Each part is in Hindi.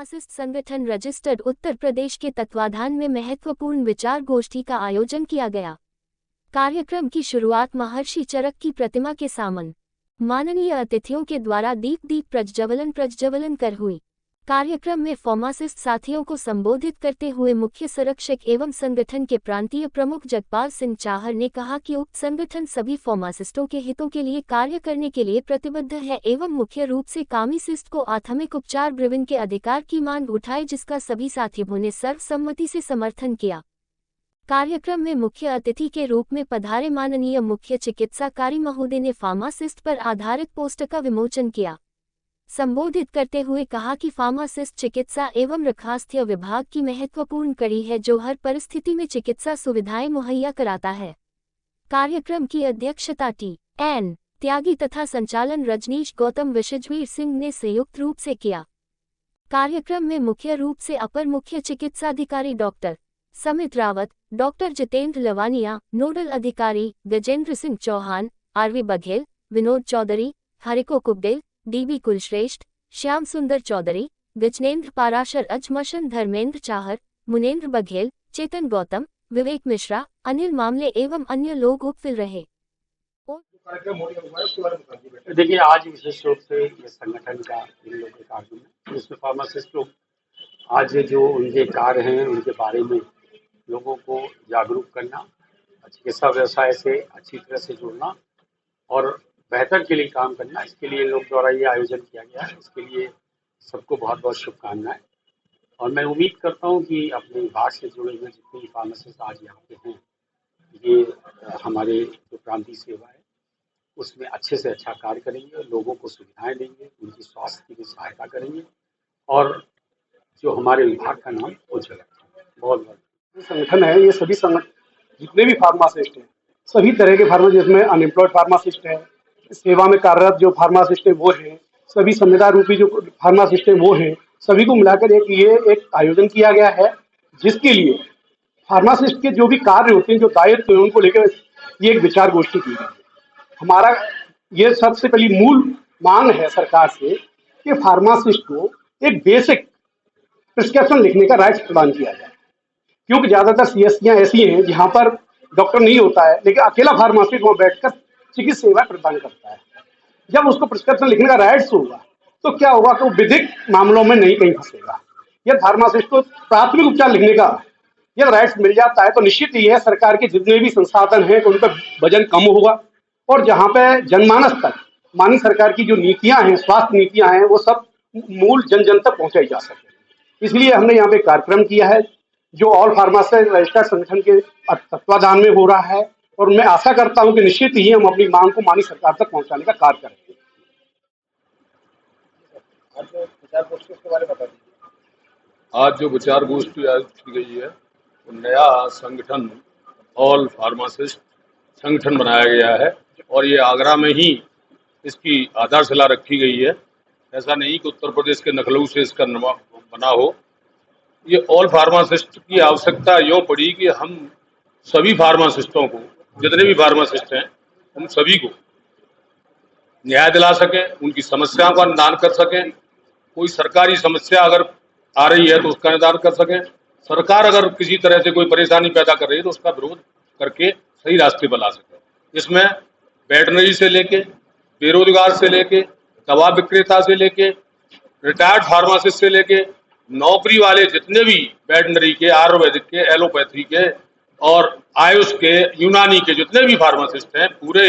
फार्मासिस्ट संगठन रजिस्टर्ड उत्तर प्रदेश के तत्वाधान में महत्वपूर्ण विचार गोष्ठी का आयोजन किया गया। कार्यक्रम की शुरुआत महर्षि चरक की प्रतिमा के सामने माननीय अतिथियों के द्वारा दीप प्रज्वलन कर हुई। कार्यक्रम में फार्मासिस्ट साथियों को संबोधित करते हुए मुख्य संरक्षक एवं संगठन के प्रांतीय प्रमुख जगपाल सिंह चाहर ने कहा कि उक्त संगठन सभी फार्मासिस्टों के हितों के लिए कार्य करने के लिए प्रतिबद्ध है एवं मुख्य रूप से कामीसिस्ट को आधुनिक उपचार ब्रिविन के अधिकार की मांग उठाई, जिसका सभी साथियों ने सर्वसम्मति से समर्थन किया। कार्यक्रम में मुख्य अतिथि के रूप में पधारे माननीय मुख्य चिकित्साकारी महोदय ने फार्मासिस्ट पर आधारित पोस्टर का विमोचन किया। संबोधित करते हुए कहा कि फार्मासिस्ट चिकित्सा एवं रखास्थ विभाग की महत्वपूर्ण कड़ी है जो हर परिस्थिति में चिकित्सा सुविधाएं मुहैया कराता है। कार्यक्रम की अध्यक्षता टी.एन. त्यागी तथा संचालन रजनीश गौतम विशजवीर सिंह ने संयुक्त रूप से किया। कार्यक्रम में मुख्य रूप से अपर मुख्य चिकित्साधिकारी doctor Samit Rawat, doctor Jitendra Lavania, nodal अधिकारी गजेंद्र सिंह चौहान, आरवी बघेल, विनोद चौधरी, हरिको कुबडेल, डीबी कुलश्रेष्ठ, श्याम सुंदर चौधरी, गजनेन्द्र पाराशर, अजमशन धर्मेंद्र चाहर, मुनेन्द्र बघेल, चेतन गौतम, विवेक मिश्रा, अनिल मामले एवं अन्य लोग उपस्थित रहे। देखिए, आज विशेष रूप से ये संगठन का इन लोगों के कार्य में इसमें फार्मासिस्ट लोग आज जो उनके कार्य हैं उनके बारे में लोगों को जागरूक करना, चिकित्सा व्यवसाय से अच्छी तरह से जुड़ना और बेहतर के लिए काम करना, इसके लिए लोग द्वारा ये आयोजन किया गया है। इसके लिए सबको बहुत बहुत शुभकामनाएं। और मैं उम्मीद करता हूं कि अपने विभाग से जुड़े हुए जितने भी फार्मासिस्ट आज यहाँ पे हैं, ये हमारे जो प्रांतीय सेवा है उसमें अच्छे से अच्छा कार्य करेंगे, लोगों को सुविधाएं देंगे, उनकी स्वास्थ्य की सहायता करेंगे और जो हमारे विभाग का नाम उज्जवल रखेंगे। बहुत बहुत संगठन है, ये सभी जितने भी फार्मासिस्ट हैं, सभी तरह के फार्मासिस्ट, जिसमें अनएम्प्लॉयड फार्मासिस्ट है, सेवा में कार्यरत जो फार्मासिस्ट है वो है, सभी संविदा रूपी जो फार्मासिस्ट है वो है, सभी को मिलाकर एक आयोजन किया गया है, जिसके लिए फार्मासिस्ट के जो भी कार्य होते हैं, जो दायित्व है, उनको लेकर ये एक विचार गोष्ठी की गई है। हमारा ये सबसे पहली मूल मांग है सरकार से कि फार्मासिस्ट को एक बेसिक प्रिस्क्रिप्शन लिखने का राइट्स प्रदान किया जाए, क्योंकि ज्यादातर सीएससीयां ऐसी हैं जहां पर डॉक्टर नहीं होता है लेकिन अकेला फार्मासिस्ट वहां बैठकर चिकित्सा सेवा प्रदान करता है। जब उसको प्रिस्क्रिप्शन लिखने का राइट्स होगा तो क्या होगा कि वो विधिक मामलों में नहीं कहीं फंसेगा। यदि फार्मासिस्ट को प्राथमिक उपचार लिखने का यदि राइट्स मिल जाता है तो निश्चित ही है सरकार के जितने भी संसाधन हैं उन पर वजन कम होगा और जहाँ पे जनमानस तक माननीय सरकार की जो नीतियां हैं, स्वास्थ्य नीतियां हैं, वो सब मूल जन जन तक पहुंचाई जा सके। इसलिए हमने यहाँ पे कार्यक्रम किया है जो ऑल फार्मासिस्ट रजिस्टर्ड संगठन के तत्वाधान में हो रहा है और मैं आशा करता हूं कि निश्चित ही हम अपनी मांग को माननीय सरकार तक पहुंचाने का कार्य करेंगे। आज जो विचार गोष्ठी आयोजित की गई है वो नया संगठन ऑल फार्मासिस्ट संगठन बनाया गया है और ये आगरा में ही इसकी आधारशिला रखी गई है। ऐसा नहीं कि उत्तर प्रदेश के लखनऊ से इसका बना हो। ये ऑल फार्मासिस्ट की आवश्यकता यूँ पड़ी कि हम सभी फार्मासिस्टों को, जितने भी फार्मासिस्ट हैं, हम सभी को न्याय दिला सकें, उनकी समस्याओं का निदान कर सकें। कोई सरकारी समस्या अगर आ रही है तो उसका निदान कर सकें। सरकार अगर किसी तरह से कोई परेशानी पैदा कर रही है तो उसका विरोध करके सही रास्ते पर ला सकें। इसमें वेटनरी से लेके, बेरोजगार से लेके, दवा विक्रेता से लेके, रिटायर्ड फार्मासिस्ट से लेके, नौकरी वाले जितने भी वेटनरी के, आयुर्वेदिक के, एलोपैथी के और आयुष के, यूनानी के जितने भी फार्मासिस्ट हैं, पूरे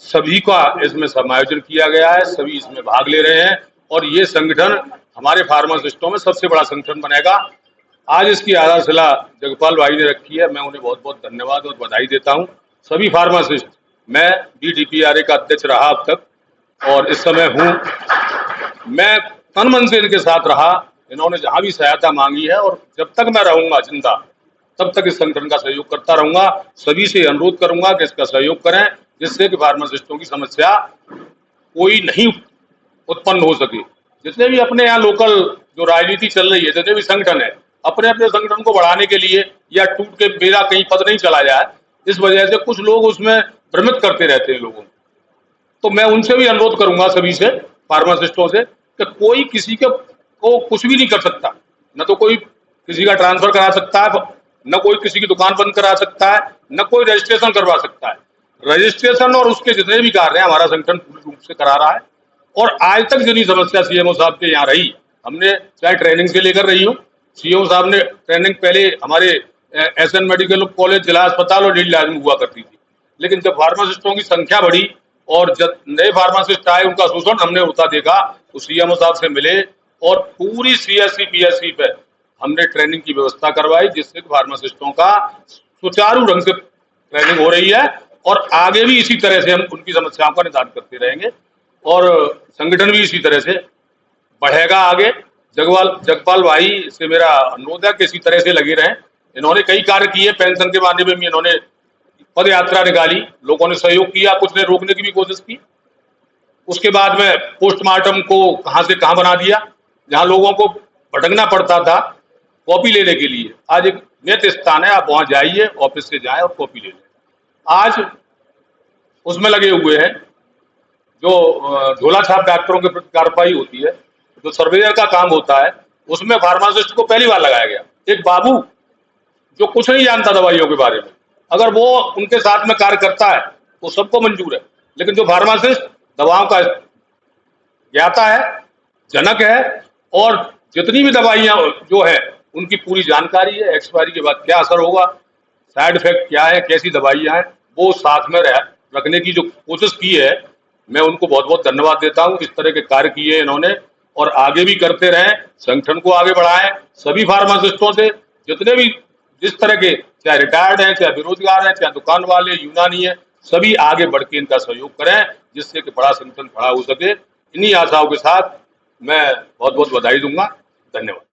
सभी का इसमें समायोजन किया गया है। सभी इसमें भाग ले रहे हैं और ये संगठन हमारे फार्मासिस्टों में सबसे बड़ा संगठन बनेगा। आज इसकी आधारशिला जगपाल भाई ने रखी है, मैं उन्हें बहुत बहुत धन्यवाद और बधाई देता हूं। सभी फार्मासिस्ट, मैं DDPRA का अध्यक्ष रहा अब तक और इस समय हूं, मैं तन मन से इनके साथ रहा। इन्होंने जहां भी सहायता मांगी है और जब तक मैं रहूंगा जिंदा तब तक इस संगठन का सहयोग करता रहूंगा। सभी से अनुरोध करूंगा कि इसका सहयोग करें, जिससे कि फार्मासिस्टों की समस्या कोई नहीं उत्पन्न हो सके। जितने भी अपने यहाँ लोकल जो राजनीति चल रही है, जितने भी संगठन है, अपने अपने संगठन को बढ़ाने के लिए या टूट के मेरा कहीं पद नहीं चला जाए, इस वजह से कुछ लोग उसमें भ्रमित करते रहते हैं लोगों को। तो मैं उनसे भी अनुरोध करूंगा, सभी से, फार्मासिस्टों से, कि कोई किसी के को कुछ भी नहीं कर सकता, न तो कोई किसी का ट्रांसफर करा सकता है, न कोई किसी की दुकान बंद करा सकता है, न कोई रजिस्ट्रेशन करवा सकता है। रजिस्ट्रेशन और उसके जितने भी कार्य हैं हमारा संगठन पूर्ण रूप से करा रहा है। और आज तक जितनी समस्या सीएमओ साहब के यहाँ रही, हमने चाहे ट्रेनिंग से लेकर रही हो, सीएमओ साहब ने ट्रेनिंग पहले हमारे एसएन मेडिकल कॉलेज, जिला अस्पताल और डेली इलाज में हुआ करती थी, लेकिन जब फार्मासिस्टों की संख्या बढ़ी और जब नए फार्मासिस्ट आए, उनका शोषण हमने होता देखा, तो सीएमओ साहब से मिले और पूरी सीएससी पीएससी पे हमने ट्रेनिंग की व्यवस्था करवाई, जिससे फार्मासिस्टों का सुचारू ढंग से ट्रेनिंग हो रही है और आगे भी इसी तरह से हम उनकी समस्याओं का निदान करते रहेंगे और संगठन भी इसी तरह से बढ़ेगा आगे। जगपाल भाई से मेरा अनुरोध है कि इसी तरह से लगे रहें। इन्होंने कई कार्य किए, पेंशन के बारे में भी इन्होंने पद यात्रा निकाली, लोगों ने सहयोग किया, कुछ ने रोकने की भी कोशिश की। उसके बाद में पोस्टमार्टम को कहां से कहां बना दिया, जहां लोगों को भटकना पड़ता था कॉपी लेने के लिए, आज एक नियत स्थान है, आप वहां जाइए, ऑफिस से जाएं और कॉपी ले लें। आज उसमें लगे हुए हैं जो झोला छाप डॉक्टरों के प्रति कार्रवाई होती है, जो सर्वेयर का काम होता है, उसमें फार्मासिस्ट को पहली बार लगाया गया। एक बाबू जो कुछ नहीं जानता दवाइयों के बारे में, अगर वो उनके साथ में कार्य करता है तो सबको मंजूर है, लेकिन जो फार्मासिस्ट दवाओं का ज्ञाता है, जनक है और जितनी भी दवाइयां जो है उनकी पूरी जानकारी है, एक्सपायरी के बाद क्या असर होगा, साइड इफेक्ट क्या है, कैसी दवाइयां हैं, वो साथ में रखने की जो कोशिश की है, मैं उनको बहुत बहुत धन्यवाद देता हूं। इस तरह के कार्य किए इन्होंने और आगे भी करते रहें, संगठन को आगे बढ़ाएं। सभी फार्मासिस्टों से जितने भी जिस तरह के, चाहे रिटायर्ड हैं, चाहे बेरोजगार हैं, चाहे दुकान वाले, यूनानी है, सभी आगे बढ़ के इनका सहयोग करें, जिससे कि बड़ा संगठन खड़ा हो सके। इन्हीं आशाओं के साथ मैं बहुत बहुत बधाई दूंगा। धन्यवाद।